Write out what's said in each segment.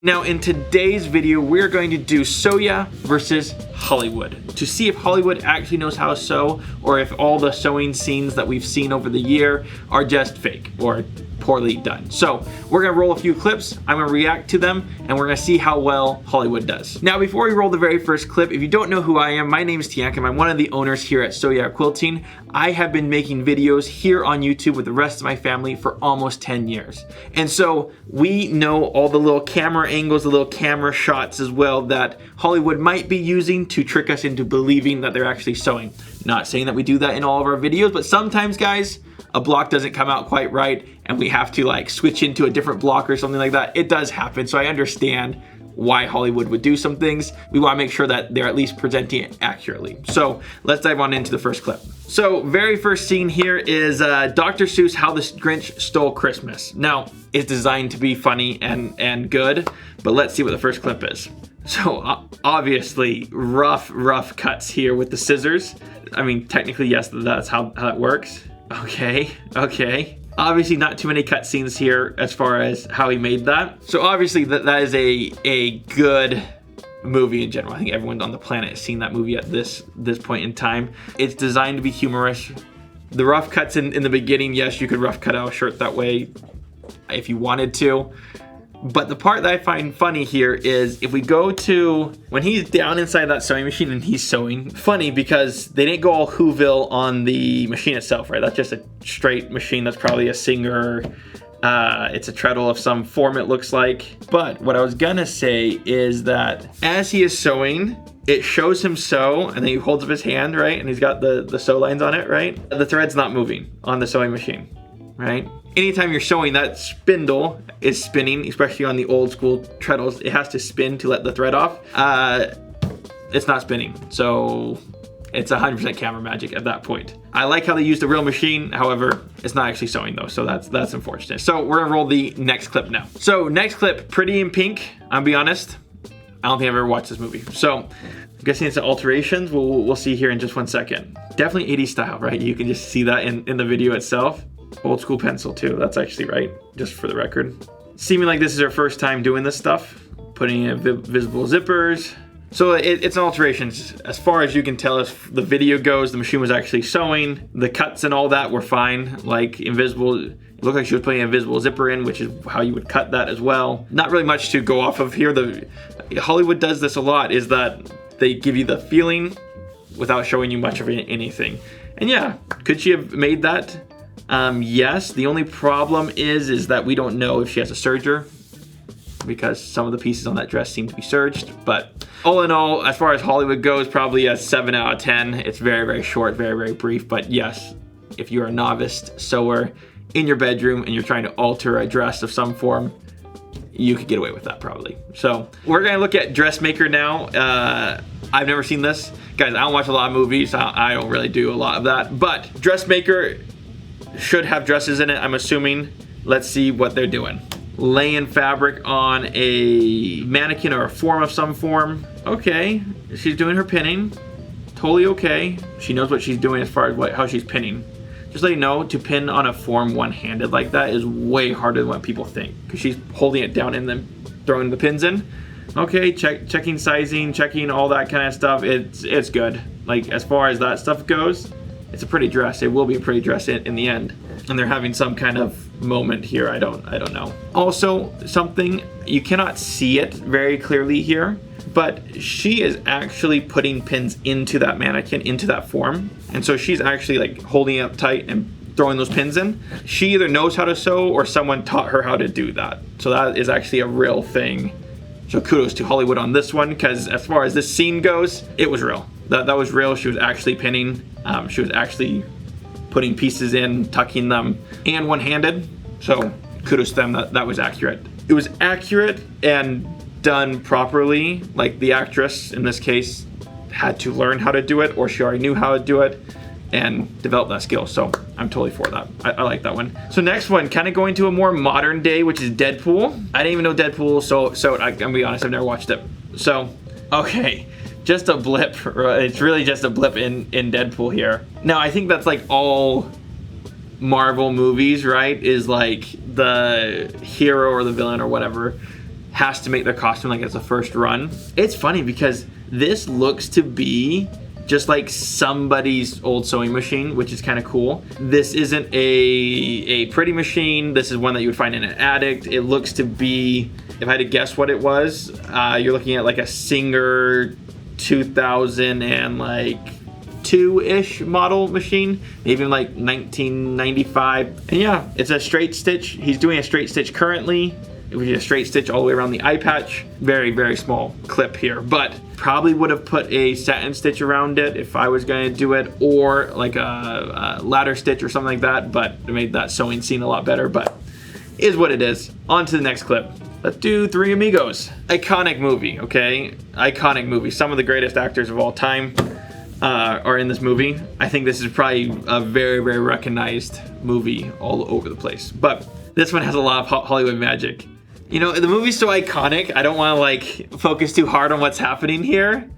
Now in today's video, we're going to do Soya versus Hollywood to see if Hollywood actually knows how to sew or if all the sewing scenes that we've seen over the year are just fake or poorly done. So we're gonna roll a few clips, I'm gonna react to them, and we're gonna see how well Hollywood does. Now before we roll the very first clip, if you don't know who I am, my name is Teancum. I'm one of the owners here at Soya Quilting. I have been making videos here on YouTube with the rest of my family for almost 10 years. And so we know all the little camera angles, the little camera shots as well that Hollywood might be using to trick us into believing that they're actually sewing. Not saying that we do that in all of our videos, but sometimes, guys, a block doesn't come out quite right and we have to like switch into a different block or something like that. It does happen, so I understand why Hollywood would do some things. We want to make sure that they're at least presenting it accurately. So let's dive on into the first clip. So very first scene here is Dr. Seuss, How the Grinch Stole Christmas. Now, it's designed to be funny and good, but let's see what the first clip is. So obviously rough cuts here with the scissors. I mean, technically, yes, that's how it works. Okay. Obviously not too many cut scenes here as far as how he made that. So obviously that is a good movie in general. I think everyone on the planet has seen that movie at this point in time. It's designed to be humorous. The rough cuts in the beginning, yes, you could rough cut out a shirt that way if you wanted to. But the part that I find funny here is if we go to when he's down inside that sewing machine and he's sewing. Funny because they didn't go all Whoville on the machine itself, right? That's just a straight machine. That's probably a Singer. It's a treadle of some form, it looks like. But what I was gonna say is that as he is sewing, it shows him sew and then he holds up his hand, right? And he's got the sew lines on it, right? The thread's not moving on the sewing machine, right? Anytime you're sewing, that spindle is spinning, especially on the old school treadles. It has to spin to let the thread off. It's not spinning, so it's 100% camera magic at that point. I like how they used a real machine, however, it's not actually sewing though, so that's unfortunate. So we're gonna roll the next clip now. So next clip, Pretty in Pink. I'll be honest, I don't think I've ever watched this movie. So I'm guessing it's the alterations. We'll see here in just 1 second. Definitely 80s style, right? You can just see that in the video itself. Old school pencil too, that's actually right, just for the record. Seeming like this is her first time doing this stuff, putting in visible zippers. So it's an alterations. As far as you can tell, as the video goes, the machine was actually sewing. The cuts and all that were fine, like invisible. It looked like she was putting an invisible zipper in, which is how you would cut that as well. Not really much to go off of here. Hollywood does this a lot, is that they give you the feeling without showing you much of anything. And yeah, could she have made that? Yes, the only problem is that we don't know if she has a serger because some of the pieces on that dress seem to be serged. But all in all, as far as Hollywood goes, probably a 7 out of 10. It's very short, very brief. But yes, if you're a novice sewer in your bedroom and you're trying to alter a dress of some form, you could get away with that probably. So we're gonna look at Dressmaker now. I've never seen this. Guys, I don't watch a lot of movies. I don't really do a lot of that. But Dressmaker should have dresses in it, I'm assuming. Let's see what they're doing. Laying fabric on a mannequin or a form of some form. Okay, she's doing her pinning. Totally okay. She knows what she's doing as far as how she's pinning. Just let you know, to pin on a form one-handed like that is way harder than what people think, because she's holding it down and then throwing the pins in. Okay, checking sizing, checking all that kind of stuff. It's good. Like, as far as that stuff goes, it's a pretty dress. It will be a pretty dress in the end. And they're having some kind of moment here. I don't know. Also, something, you cannot see it very clearly here, but she is actually putting pins into that mannequin, into that form. And so she's actually like holding it up tight and throwing those pins in. She either knows how to sew or someone taught her how to do that. So that is actually a real thing. So kudos to Hollywood on this one, because as far as this scene goes, it was real. That was real. She was actually pinning. She was actually putting pieces in, tucking them, and one-handed. So kudos to them, that was accurate. It was accurate and done properly. Like, the actress in this case had to learn how to do it, or she already knew how to do it and develop that skill. So I'm totally for that. I like that one. So next one, kind of going to a more modern day, which is Deadpool. I didn't even know Deadpool, so I'm gonna be honest, I've never watched it. So, okay. Just a blip. It's really just a blip in Deadpool here. Now, I think that's like all Marvel movies, right? Is like the hero or the villain or whatever has to make their costume like it's a first run. It's funny because this looks to be just like somebody's old sewing machine, which is kind of cool. This isn't a pretty machine. This is one that you would find in an attic. It looks to be, if I had to guess what it was, you're looking at like a Singer 2002-ish model machine, maybe like 1995. And yeah, it's a straight stitch. He's doing a straight stitch currently. It was a straight stitch all the way around the eye patch. Very, very small clip here, but probably would have put a satin stitch around it if I was gonna do it, or like a ladder stitch or something like that, but it made that sewing scene a lot better, but is what it is. On to the next clip. Let's do Three Amigos. Iconic movie, okay? Iconic movie. Some of the greatest actors of all time are in this movie. I think this is probably a very, very recognized movie all over the place, but this one has a lot of Hollywood magic. You know, the movie's so iconic, I don't want to like focus too hard on what's happening here,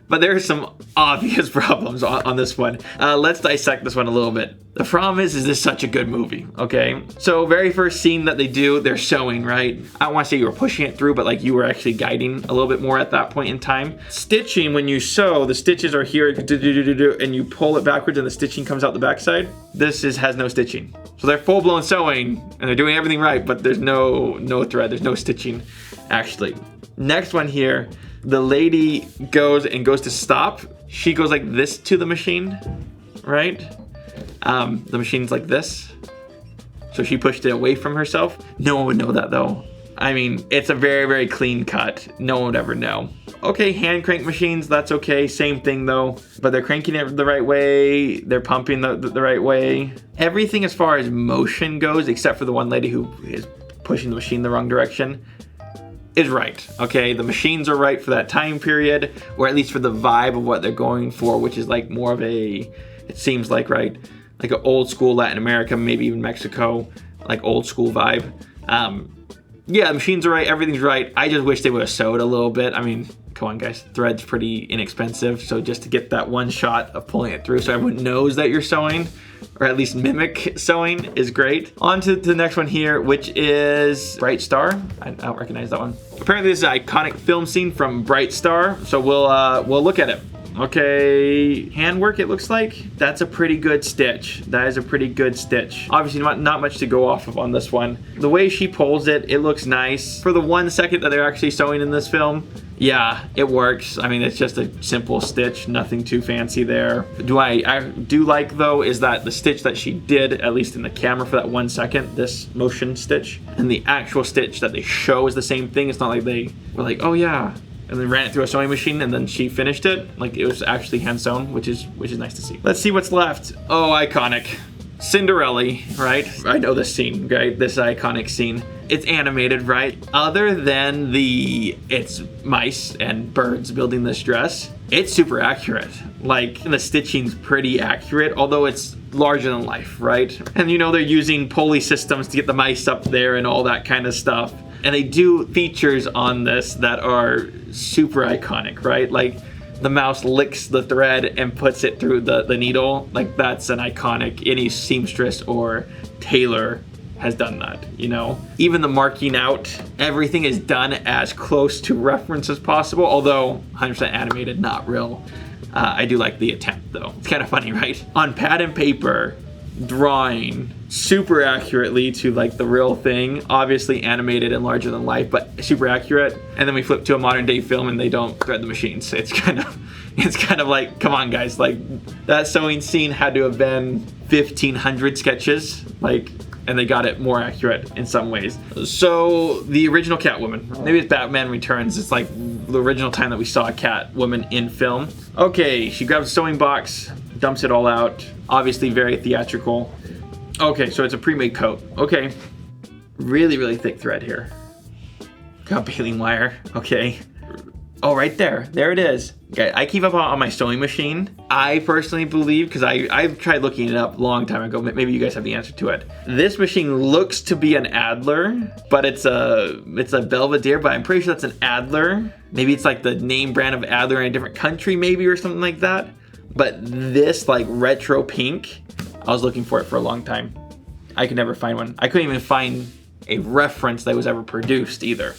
but there are some obvious problems on this one. Let's dissect this one a little bit. The problem is this such a good movie, okay? So very first scene that they do, they're sewing, right? I don't want to say you were pushing it through, but like you were actually guiding a little bit more at that point in time. Stitching, when you sew, the stitches are here, and you pull it backwards and the stitching comes out the backside. This has no stitching. So they're full-blown sewing and they're doing everything right, but there's no thread, there's no stitching, actually. Next one here, the lady goes to stop. She goes like this to the machine, right? The machine's like this. So she pushed it away from herself. No one would know that though. I mean, it's a very, very clean cut. No one would ever know. Okay, hand crank machines, that's okay. Same thing though, but they're cranking it the right way. They're pumping the right way. Everything as far as motion goes, except for the one lady who is pushing the machine the wrong direction, is right, okay? The machines are right for that time period, or at least for the vibe of what they're going for, which is like more of a, it seems like, right? Like an old school Latin America, maybe even Mexico, like old school vibe. Yeah, the machines are right, everything's right. I just wish they would have sewed a little bit. I mean, come on guys, thread's pretty inexpensive, so just to get that one shot of pulling it through so everyone knows that you're sewing, or at least mimic sewing, is great. On to the next one here, which is Bright Star. I don't recognize that one. Apparently this is an iconic film scene from Bright Star, so we'll look at it. Okay, handwork it looks like. That's a pretty good stitch. That is a pretty good stitch. Obviously not much to go off of on this one. The way she pulls it, it looks nice. For the 1 second that they're actually sewing in this film, yeah, it works. I mean, it's just a simple stitch, nothing too fancy there. I do like though is that the stitch that she did, at least in the camera for that 1 second, this motion stitch, and the actual stitch that they show is the same thing. It's not like they were like, oh yeah, and then ran it through a sewing machine and then she finished it. Like it was actually hand sewn, which is nice to see. Let's see what's left. Oh, iconic. Cinderella, right? I know this scene, right? This iconic scene. It's animated, right? Other than it's mice and birds building this dress, it's super accurate. Like the stitching's pretty accurate, although it's larger than life, right? And you know, they're using pulley systems to get the mice up there and all that kind of stuff. And they do features on this that are super iconic, right? Like the mouse licks the thread and puts it through the needle. Like that's an iconic, any seamstress or tailor has done that, you know? Even the marking out, everything is done as close to reference as possible, although 100% animated, not real. I do like the attempt though. It's kind of funny, right? On pad and paper, drawing super accurately to like the real thing, obviously animated and larger than life, but super accurate. And then we flip to a modern day film and they don't thread the machines. It's kind of like, come on guys, like that sewing scene had to have been 1,500 sketches, like, and they got it more accurate in some ways. So the original Catwoman, maybe it's Batman Returns, it's like the original time that we saw a Catwoman in film. Okay, she grabs a sewing box, dumps it all out, obviously very theatrical. Okay, so it's a pre-made coat. Okay, really, really thick thread here. Got baling wire, okay. Oh, right there, there it is. Okay, I keep up on my sewing machine. I personally believe, because I've tried looking it up a long time ago, maybe you guys have the answer to it. This machine looks to be an Adler, but it's a Belvedere, but I'm pretty sure that's an Adler. Maybe it's like the name brand of Adler in a different country maybe, or something like that. But this like retro pink, I was looking for it for a long time. I could never find one. I couldn't even find a reference that was ever produced either.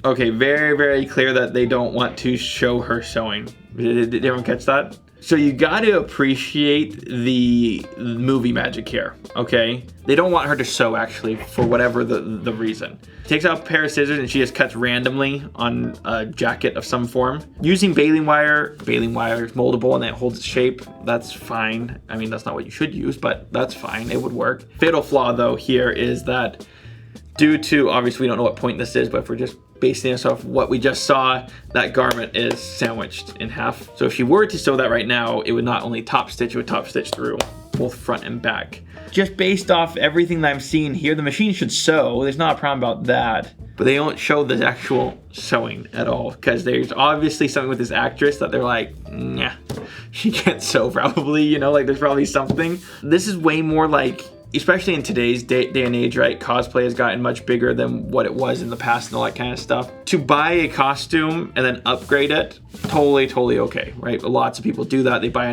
Okay, very, very clear that they don't want to show her sewing. Did everyone catch that? So you got to appreciate the movie magic here, okay? They don't want her to sew, actually, for whatever the reason. Takes out a pair of scissors and she just cuts randomly on a jacket of some form. Using baling wire is moldable and it holds its shape. That's fine. I mean, that's not what you should use, but that's fine. It would work. Fatal flaw, though, here is that due to, obviously, we don't know what point this is, but if we're just basing this off what we just saw, that garment is sandwiched in half. So if she were to sew that right now, it would not only top stitch, it would top stitch through both front and back. Just based off everything that I'm seeing here, the machine should sew. There's not a problem about that. But they don't show the actual sewing at all, because there's obviously something with this actress that they're like, nah, she can't sew probably, you know, like there's probably something. This is way more like, especially in today's day and age, right? Cosplay has gotten much bigger than what it was in the past and all that kind of stuff. To buy a costume and then upgrade it, totally okay, right? Lots of people do that. They buy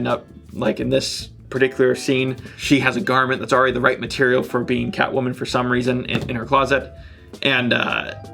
like in this particular scene, she has a garment that's already the right material for being Catwoman for some reason in her closet. And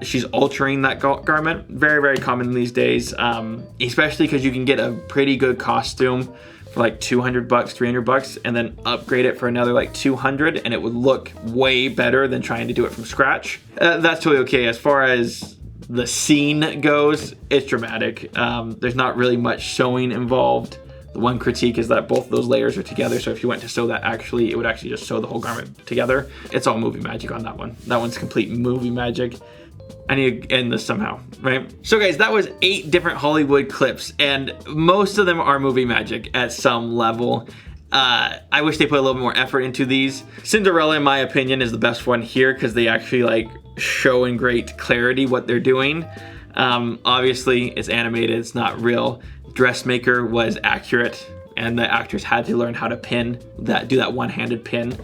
she's altering that garment. Very, very common these days, especially because you can get a pretty good costume for like 200 bucks, 300 bucks, and then upgrade it for another like 200, and it would look way better than trying to do it from scratch. That's totally okay. As far as the scene goes, it's dramatic. There's not really much sewing involved. The one critique is that both of those layers are together, so if you went to sew that, actually, it would actually just sew the whole garment together. It's all movie magic on that one. That one's complete movie magic. I need to end this somehow, right? So guys, that was 8 different Hollywood clips, and most of them are movie magic at some level. I wish they put a little bit more effort into these. Cinderella, in my opinion, is the best one here because they actually like show in great clarity what they're doing. Obviously, it's animated, it's not real. Dressmaker was accurate, and the actors had to learn how to do that one-handed pin,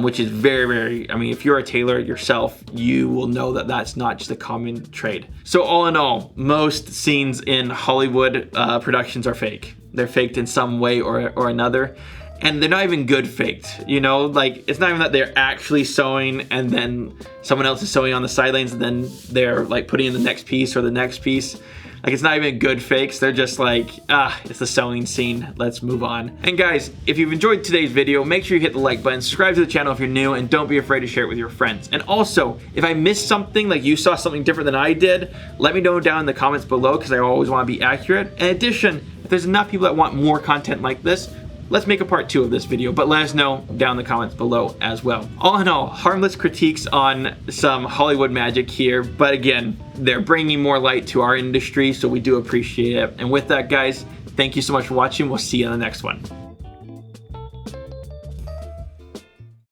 which is very, very, I mean, if you're a tailor yourself, you will know that that's not just a common trade. So all in all, most scenes in Hollywood productions are fake. They're faked in some way or another. And they're not even good faked, you know? Like, it's not even that they're actually sewing and then someone else is sewing on the sidelines and then they're like putting in the next piece or the next piece. Like, it's not even good fakes. They're just like, it's the sewing scene. Let's move on. And guys, if you've enjoyed today's video, make sure you hit the like button, subscribe to the channel if you're new, and don't be afraid to share it with your friends. And also, if I missed something, like you saw something different than I did, let me know down in the comments below because I always want to be accurate. In addition, if there's enough people that want more content like this, let's make a part 2 of this video, but let us know down in the comments below as well. All in all, harmless critiques on some Hollywood magic here, but again, they're bringing more light to our industry, so we do appreciate it. And with that, guys, thank you so much for watching. We'll see you in the next one.